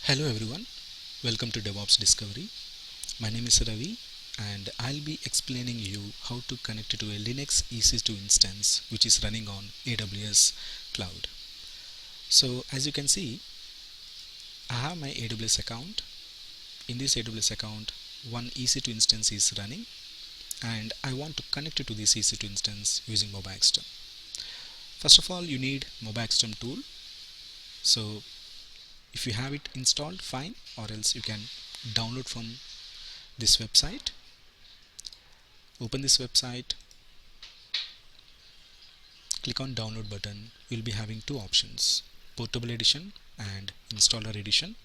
Hello everyone, welcome to DevOps Discovery. My name is Ravi and I'll be explaining you how to connect to a Linux EC2 instance which is running on AWS cloud. So as you can see, I have my AWS account. In this AWS account, one EC2 instance is running and I want to connect it to this EC2 instance using MobaXterm. First of all, you need MobaXterm tool. So if you have it installed, fine, or else you can download from this website. Open this website, click on download button. You'll be having two options, portable edition and installer edition.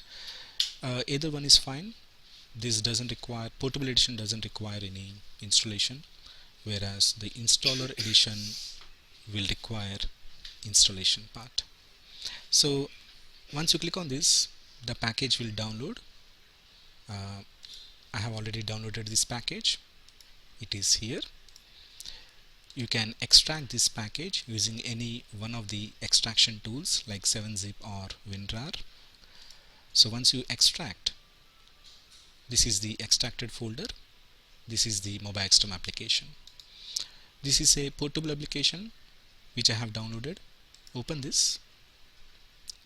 Either one is fine. This doesn't require, portable edition doesn't require any installation, whereas the installer edition will require installation part. So once you click on this, the package will download. I have already downloaded this package. It is here. You can extract this package using any one of the extraction tools like 7-zip or WinRAR. So once you extract, this is the extracted folder. This is the MobaXterm application. This is a portable application which I have downloaded. Open this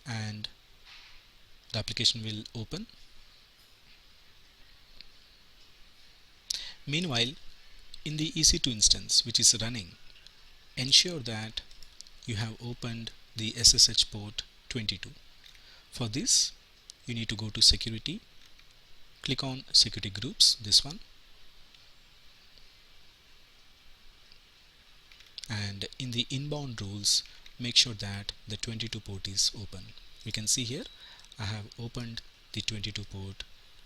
and the application will open. Meanwhile, in the EC2 instance which is running, ensure that you have opened the SSH port 22. For this, you need to go to security, click on security groups, this one, and in the inbound rules, make sure that the 22 port is open. You can see here I have opened the 22 port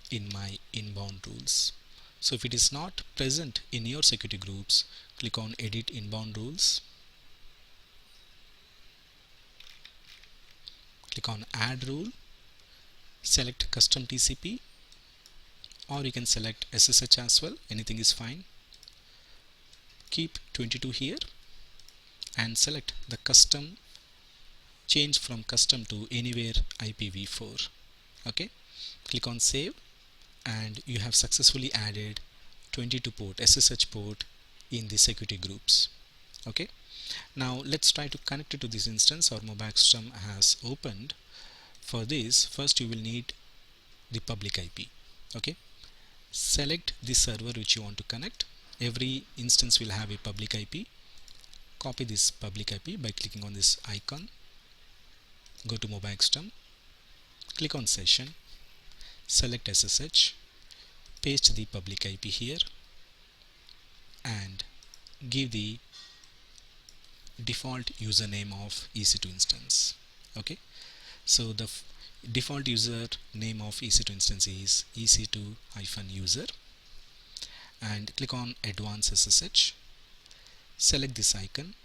in my inbound rules. So if it is not present in your security groups, click on edit inbound rules, click on add rule, select custom TCP, or you can select SSH as well, anything is fine. Keep 22 here and select the custom, change from custom to anywhere IPv4. Okay, click on save and you have successfully added 22 port SSH port in the security groups. Okay, now let's try to connect it to this instance. Our MobaXterm has opened. For this, first you will need the public IP. Okay, select the server which you want to connect. Every instance will have a public IP. Copy this public IP by clicking on this icon. Go to MobaXterm, click on session, select SSH, paste the public IP here and give the default username of EC2 instance. Okay, so the default user name of EC2 instance is EC2-user and click on advanced SSH, select this icon,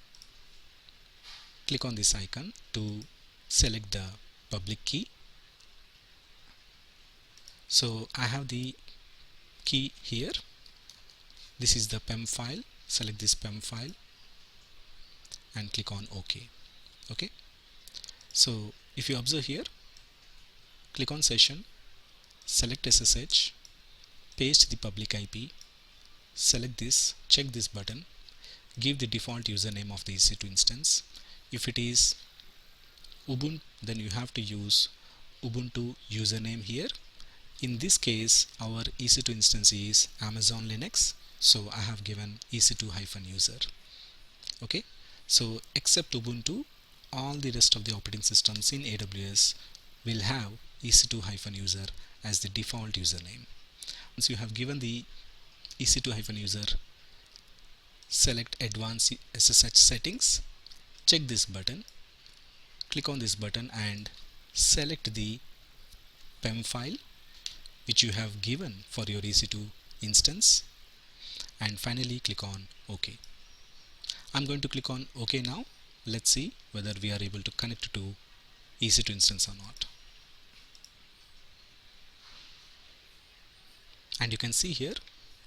click on this icon to select the public key. So I have the key here. This is the PEM file. Select this PEM file and click on OK. Okay. So if you observe here, click on session, select SSH, paste the public IP, select this, check this button, give the default username of the EC2 instance. If it is Ubuntu, then you have to use Ubuntu username here. In this case, our EC2 instance is Amazon Linux, so I have given EC2-user. Okay, so except Ubuntu, all the rest of the operating systems in AWS will have EC2-user as the default username. Once you have given the EC2-user, select Advanced SSH Settings, check this button, click on this button and select the PEM file which you have given for your EC2 instance and finally click on OK. I'm going to click on OK now. Let's see whether we are able to connect to EC2 instance or not. And you can see here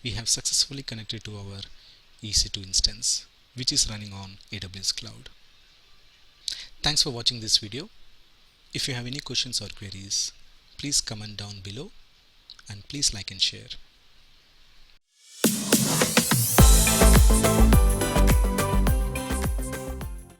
we have successfully connected to our EC2 instance which is running on AWS cloud. Thanks for watching this video. If you have any questions or queries, please comment down below and please like and share.